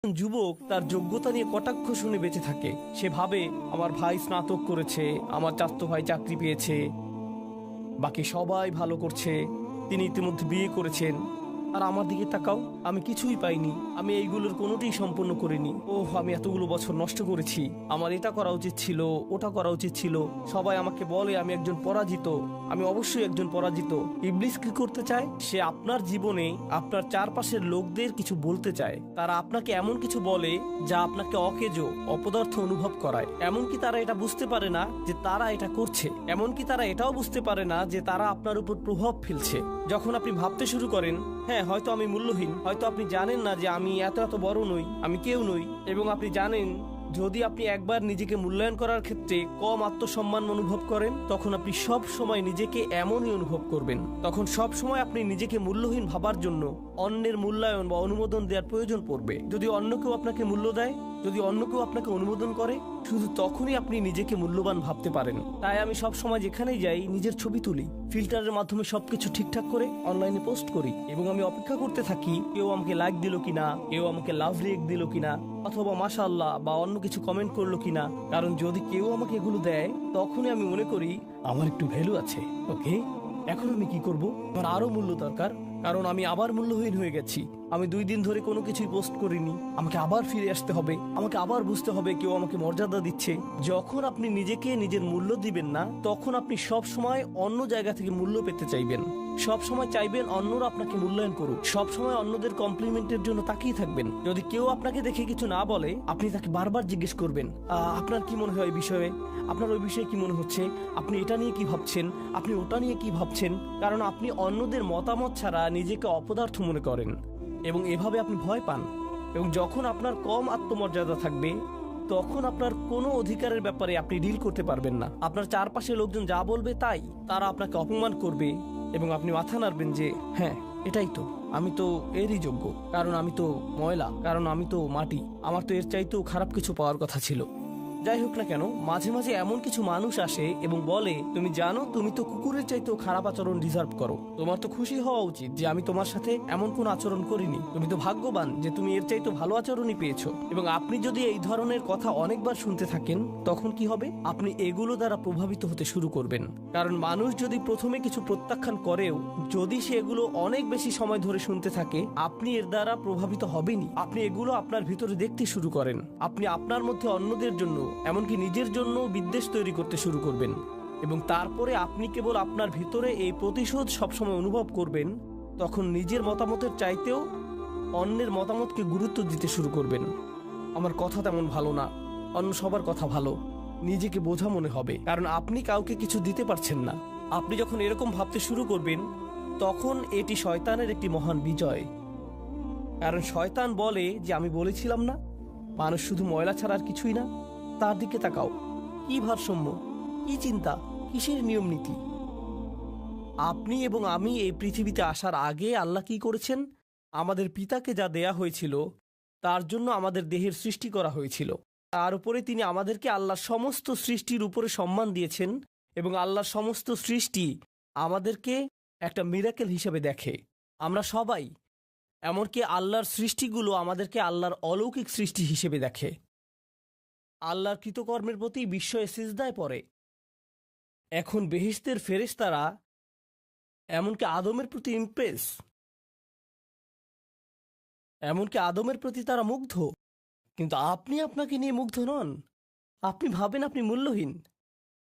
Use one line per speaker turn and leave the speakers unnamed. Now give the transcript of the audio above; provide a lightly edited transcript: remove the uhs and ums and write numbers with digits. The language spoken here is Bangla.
যুবক তার যোগ্যতা নিয়ে কটাক্ষ শুনে বেঁচে থাকে। সে ভাবে আমার ভাই স্নাতক করেছে, আমার চাচাতো ভাই চাকরি পেয়েছে, বাকি সবাই ভালো করছে, তিনি ইতিমধ্যে বিয়ে করেছেন, আর আমার দিকে তাকাও, আমি কিছুই পাইনি, আমি এইগুলোর কোনোটাই সম্পূর্ণ করিনি। ওহ, আমি এতগুলো বছর নষ্ট করেছি, আমার এটা করা উচিত ছিল, ওটা করা উচিত ছিল। সবাই আমাকে বলে আমি একজন পরাজিত, আমি অবশ্যই একজন পরাজিত। ইবলিস কি করতে চায়? সে আপনার জীবনে আপনার চারপাশের লোকদের কিছু বলতে চায়। তারা আপনাকে এমন কিছু বলে যা আপনাকে অকেজো, অপদার্থ অনুভব করায়। এমনকি তারা এটা বুঝতে পারে না যে তারা এটা করছে। এমনকি তারা এটাও বুঝতে পারে না যে তারা আপনার উপর প্রভাব ফেলছে। যখন আপনি ভাবতে শুরু করেন, হ্যাঁ হয়তো আমি মূল্যহীন, হয়তো আপনি জানেন না যে আমি এত এত বড় নই, আমি কেউ নই, এবং আপনি জানেন যদি আপনি একবার নিজেকে মূল্যায়ন করার ক্ষেত্রে কম আত্মসম্মান অনুভব করেন, তখন আপনি সব সময় নিজেকে এমনই অনুভব করবেন। তখন সব সময় আপনি নিজেকে মূল্যহীন ভাবার জন্য অন্যের মূল্যায়ন বা অনুমোদন দেওয়ার প্রয়োজন পড়বে। যদি অন্য কেউ আপনাকে মূল্য দেয়, যদি অন্য কেউ আপনাকে অনুমোদন করে, শুধু তখনই আপনি নিজেকে মূল্যবান ভাবতে পারেন। তাই আমি সব সময় যেখানেই যাই নিজের ছবি তুলি, ফিল্টারের মাধ্যমে সবকিছু ঠিকঠাক করে অনলাইনে পোস্ট করি, এবং আমি অপেক্ষা করতে থাকি কেউ আমাকে লাইক দিল কিনা, কেউ আমাকে লাভ রিয়েক্ট দিল কিনা, অথবা মাশাআল্লাহ বা অন্য কিছু কমেন্ট করলো কিনা। কারণ যদি কেউ আমাকে এগুলো দেয়, তখনই আমি মনে করি আমার একটু ভ্যালু আছে। ওকে, এখন আমি কি করব? আমার আরো মূল্য দরকার, কারণ আমি আবার মূল্যহীন হয়ে গেছি। আমি 2 দিন ধরে কোনো কিছুই পোস্ট করিনি, আমাকে আবার ফিরে আসতে হবে, আমাকে আবার বুঝতে হবে কেউ আমাকে মর্যাদা দিচ্ছে। যখন আপনি নিজেকে নিজের মূল্য দিবেন না, তখন আপনি সব সময় অন্য জায়গা থেকে মূল্য পেতে চাইবেন। সব সময় চাইবেন অন্যরা আপনাকে মূল্যায়ন করুক, সব সময় অন্যদের কমপ্লিমেন্টের জন্য তাকিয়ে থাকবেন। যদি কেউ আপনাকে দেখে কিছু না বলে, আপনি তাকে বারবার জিজ্ঞেস করবেন আপনার কি মনে হয় এই বিষয়ে, আপনার ওই বিষয়ে কি মনে হচ্ছে, আপনি এটা নিয়ে কি ভাবছেন, আপনি ওটা নিয়ে কি ভাবছেন। কারণ আপনি অন্যদের মতামত ছাড়া নিজেকে অপদার্থ মনে করেন, এবং এভাবে আপনি ভয় পান। এবং যখন আপনার কম আত্মমর্যাদা থাকবে, তখন আপনার কোনো অধিকারের ব্যাপারে আপনি ডিল করতে পারবেন না। আপনার চারপাশে লোকজন যা বলবে তাই, তারা আপনাকে অপমান করবে, এবং আপনি মাথা নাড়বেন যে হ্যাঁ এটাই তো, আমি তো এরই যোগ্য, কারণ আমি তো ময়লা, কারণ আমি তো মাটি, আমার তো এর চাইতেও খারাপ কিছু পাওয়ার কথা ছিল। যাই হোক না কেন, মাঝে মাঝে এমন কিছু মানুষ আসে এবং বলে তুমি জানো তুমি তো কুকুরের চাইতেও খারাপ আচরণ ডিজার্ভ করো, তোমার তো খুশি হওয়া উচিত যে আমি তোমার সাথে এমন কোন আচরণ করিনি, তুমি তো ভাগ্যবান যে তুমি এর চাইতেও ভালো আচরণই পেয়েছো। এবং আপনি যদি এই ধরনের কথা অনেকবার শুনতে থাকেন, তখন কি হবে? আপনি এগুলো দ্বারা প্রভাবিত হতে শুরু করবেন। কারণ মানুষ যদি প্রথমে কিছু প্রত্যাখ্যান করেও, যদি সে এগুলো অনেক বেশি সময় ধরে শুনতে থাকে, আপনি এর দ্বারা প্রভাবিত হবেনই। আপনি এগুলো আপনার ভিতরে দেখতে শুরু করেন, আপনি আপনার মধ্যে অন্যদের জন্য, এমনকি নিজের জন্য বিদ্বেষ তৈরি করতে শুরু করবেন, এবং তারপরে আপনি কেবল আপনার ভিতরে এই প্রতিশোধ সবসময় অনুভব করবেন। তখন নিজের মতামতের চাইতেও অন্যের মতামতকে গুরুত্ব দিতে শুরু করবেন। আমার কথা তেমন ভালো না, অন্য সবার কথা ভালো, নিজেকে বোঝা মনে হবে, কারণ আপনি কাউকে কিছু দিতে পারছেন না। আপনি যখন এরকম ভাবতে শুরু করবেন, তখন এটি শয়তানের একটি মহান বিজয়। কারণ শয়তান বলে যে আমি বলেছিলাম না, মানুষ শুধু ময়লা ছাড়া আর কিছুই না। তার দিকে তাকাও, কি ভারসাম্য, কি চিন্তা, কিসের নিয়ম নীতি। আপনি এবং আমি এই পৃথিবীতে আসার আগে আল্লাহ কি করেছেন? আমাদের পিতাকে যা দেয়া হয়েছিল তার জন্য আমাদের দেহের সৃষ্টি করা হয়েছিল। তার উপরে তিনি আমাদেরকে আল্লাহর সমস্ত সৃষ্টির উপরে সম্মান দিয়েছেন, এবং আল্লাহর সমস্ত সৃষ্টি আমাদেরকে একটা মিরাকেল হিসেবে দেখে। আমরা সবাই, এমনকি আল্লাহর সৃষ্টিগুলো আমাদেরকে আল্লাহর অলৌকিক সৃষ্টি হিসেবে দেখে। আল্লাহর কৃতকর্মের প্রতি বিস্ময়ে সিজদায় পড়ে। এখন বেহেশতের ফেরেশতারা এমনকি আদমের প্রতি ইমপ্রেস, এমনকি আদমের প্রতি তারা মুগ্ধ। কিন্তু আপনি আপনাকে নিয়ে মুগ্ধ নন। আপনি ভাবেন আপনি মূল্যহীন,